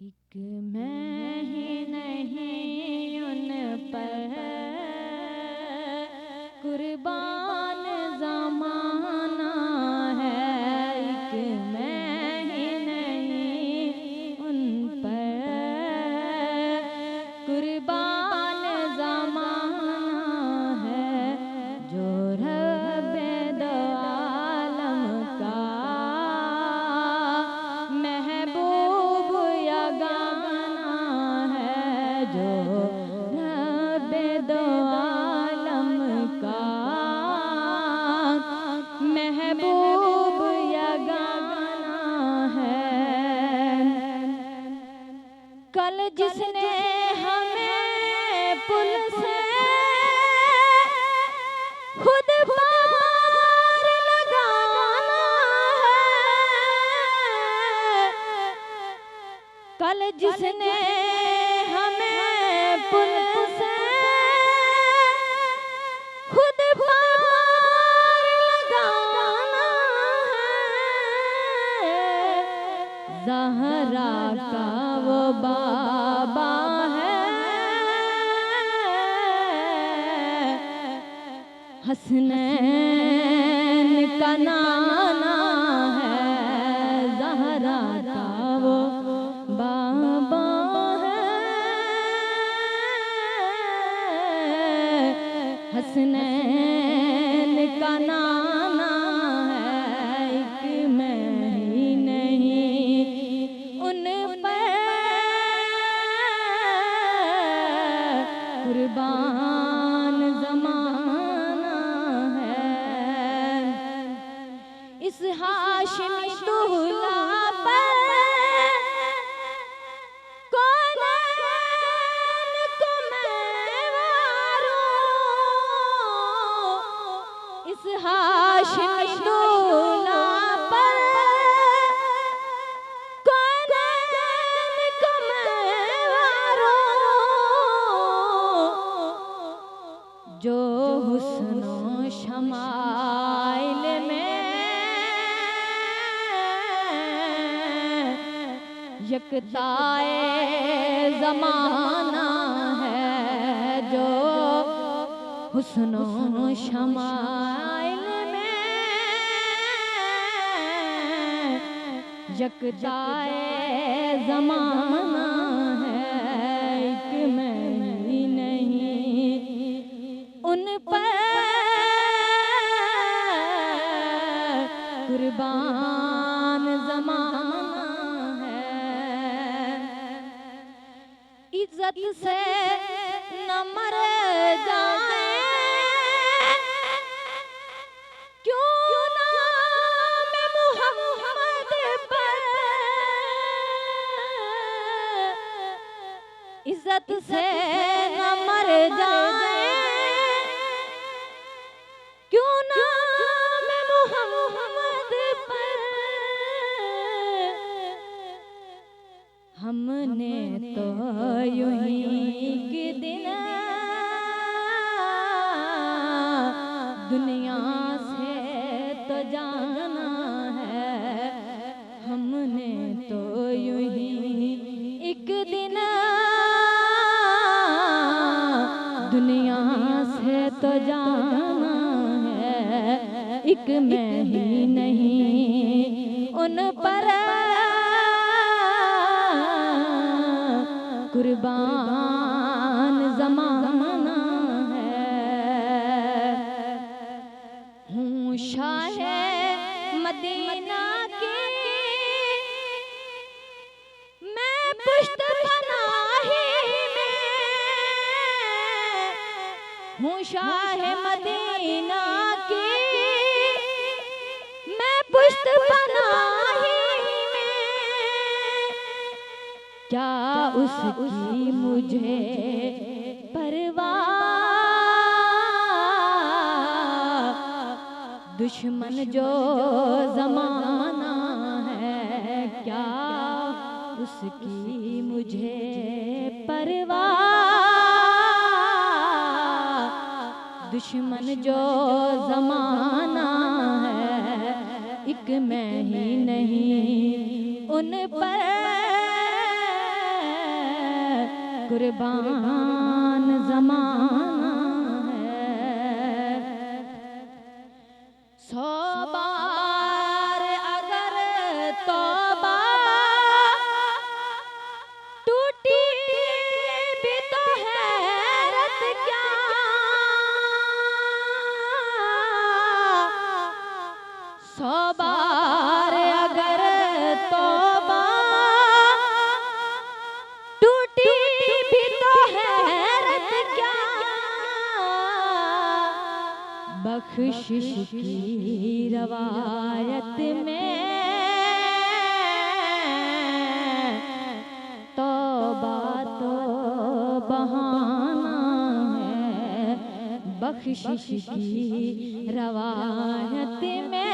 एक मैं ही नहीं उन पर कुर्बान ज़माना है। एक मैं ही नहीं उन पर कुर्बान ज़माना है। जो रब्बे दो आलम का महबूब यगाना है। जो रब्बे दो आलम का महबूब यगाना है। कल जिसने हमें पुल से खुद पार लगाना है। कल जिसने हमें पुल से खुद पार लगाना है। ज़हरा का वो बाबा है, हसनैन का नाना है। ज़हरा का वो बाबा है, हसनैन का नाना है। एक मैं ही नहीं उन पर कुर्बान ज़माना है। इस हाशिमी दूल्हा पर कौनैन को मैं वारूं। इस हाशिमी दूल्हा पर कौनैन को मैं वारूं। जो हुस्नो शमाइल में यकताए ज़माना है। जो हुस्नो शमाइल में यकताए ज़माना है। एक मैं ही नहीं उन पर कुर्बान ज़माना है। इज्जत से न मर जाए क्यों नाम मुहम्मद पर। इज्जत से न मर जाए क्यों नाम मुहम्मद पर। हमने तो यूं ही के दिन दुनिया से तो जाना है। हमने तो यूं ही एक दिन दुनिया से तो जाना है। एक मैं ही नहीं उन पर कुर्बान ज़माना है। हूँ शाहे मदीना की मैं पुश्त पनाही में। हूँ शाहे मदीना की मैं पुश्त पनाही में। क्या उसकी मुझे परवाह, दुश्मन जो ज़माना है। क्या उसकी मुझे परवाह, दुश्मन जो ज़माना है। एक मैं ही नहीं उन पर कुर्बान ज़माना है। 100 बार अगर तौबा टूटी भी तो हैरत क्या, 100 बार अगर तौबा टूटी भी तो हैरत क्या, बख्शिश की रवायत में तौबा तो बहाना है, बख्शिश की रवायत में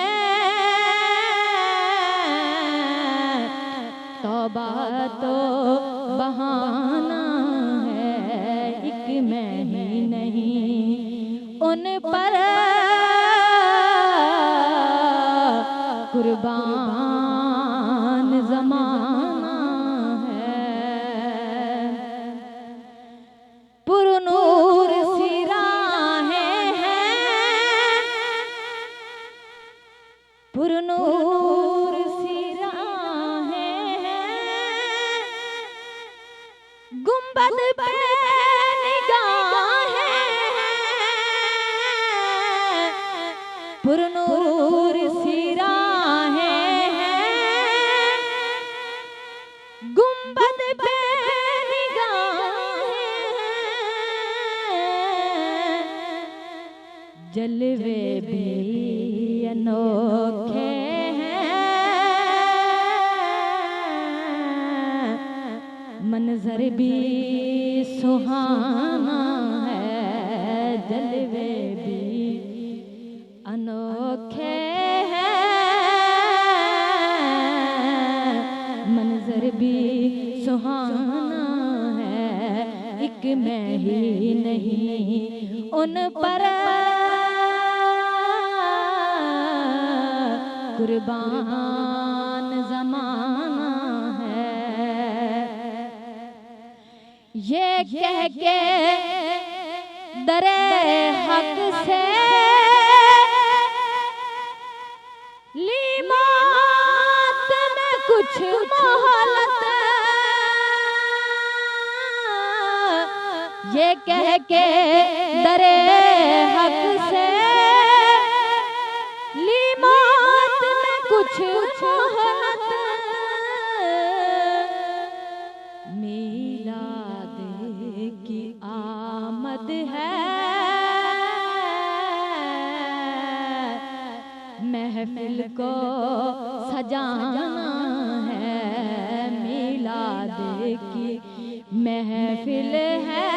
तौबा तो बहाना है। एक मैं ही नहीं उन पर कुर्बान ज़माना है। पुरनूर सी राहें हैं, पुरनूर सी राहें हैं, गुंबद पे निगाहें हैं, पुरनूर सी राहें हैं, गुंबद पे निगाहें हैं, जलवे भी अनोखे हैं, मंजर भी सुहाना है, जलवे भी अनोखे हैं, मंजर भी सुहाना है। एक मैं ही नहीं उन पर कुर्बान ज़माना है। ये कह के दरे हक से ली मौत में कुछ मोहलत, ये कह के दरे हक से ली मौत में कुछ मोहलत, मीलाद की आमद है, महफिल को सजाना है, मीलाद की महफिल है,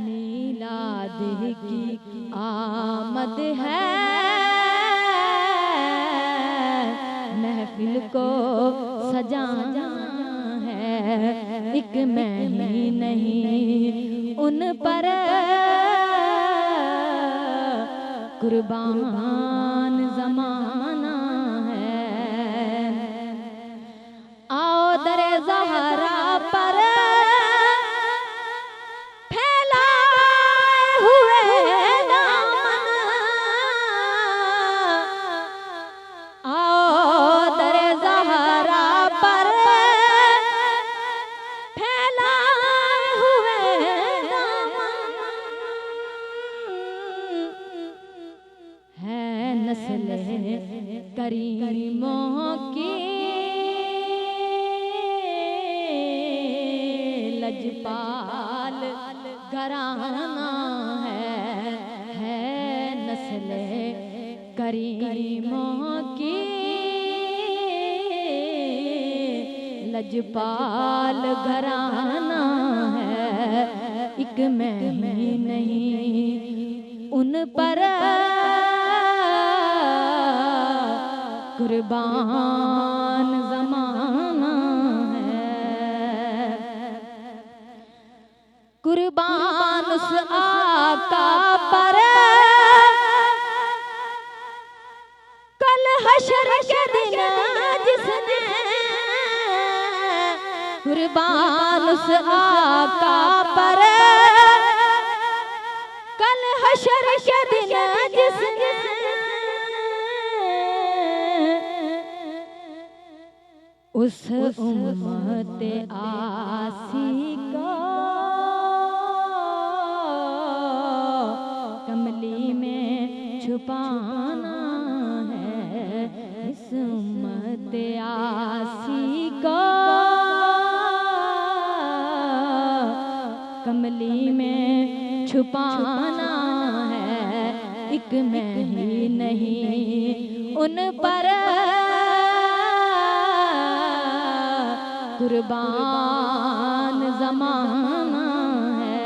मीलाद की आमद है, महफिल को सजाना है। एक मैं ही नहीं उन पर कुर्बान ज़माना है। आओ दरे ज़हरा पर फैलाए हुए दामन, आओ दरे ज़हरा पर फैलाए हुए दामन, है नस्ल करीमों की लजपाल घराना है नस्ल करीमों की लजपाल घराना है। एक मैं ही नहीं उन पर कुर्बान ज़माना है। कुर्बान उस आका पर कल हशर के दिन जिसने कुर्बान उस आका पर कल हशर के दिन जिसने उस उम्मत आसी को कमली में छुपाना है। इस उम्मत आसी को कमली में छुपाना है। एक मैं ही नहीं उन पर कुर्बान ज़माना है।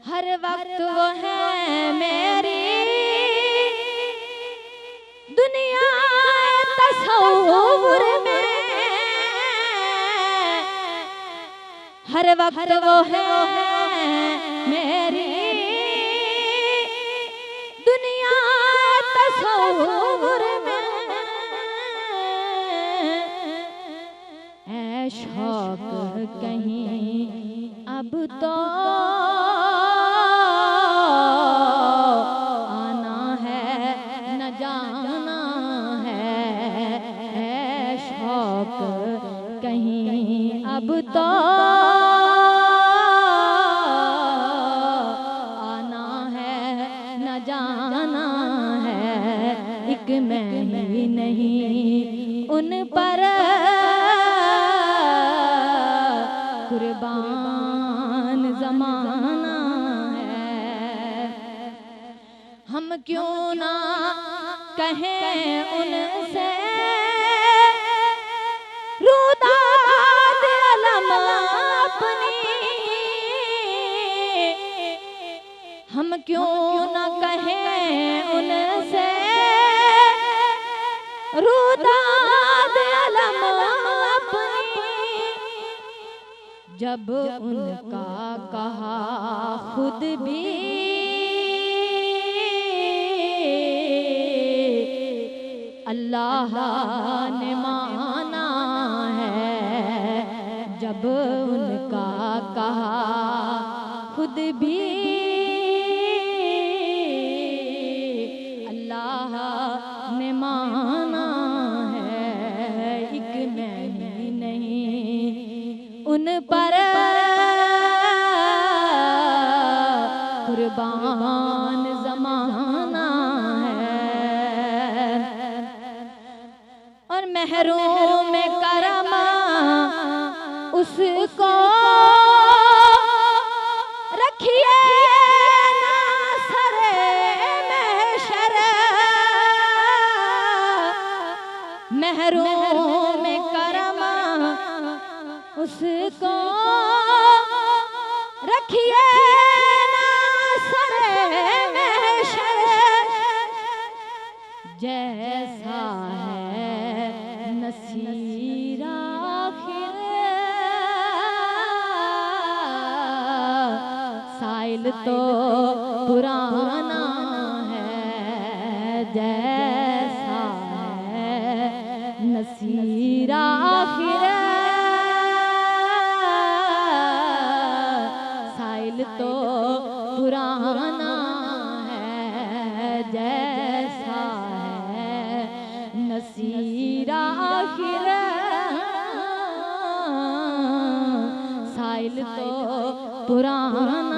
हर वक्त वो है मेरी दुनिया तस्वुर में, हर वक्त वो है मेरी दुनिया तस्वुर में। शौक कहीं अब तो आना है न जाना है। शौक कहीं अब तो आना है न जाना है। एक मैं ही नहीं उन पर कुर्बान ज़माना है। हम क्यों ना कहें उनसे रुदाद अलम अपनी, हम क्यों ना कहें उनसे रुदाद अलम अपनी। जब उनका कहा खुद भी अल्लाह ने माना है। जब उनका कहा खुद भी अल्लाह ने माना है। एक मैं ही नहीं उन पर कुर्बान ज़माना है। और महरूम करम उसको रखिए ना सरे महशर, महरूम करम उसको रखिए ना सरे महशर। जैसा है नसीर आखिर साइल तो पुराना है। जैसा है नसीर आखिर साइल तो पुराना है। जैसा है नसीर आखिर साइल तो पुराना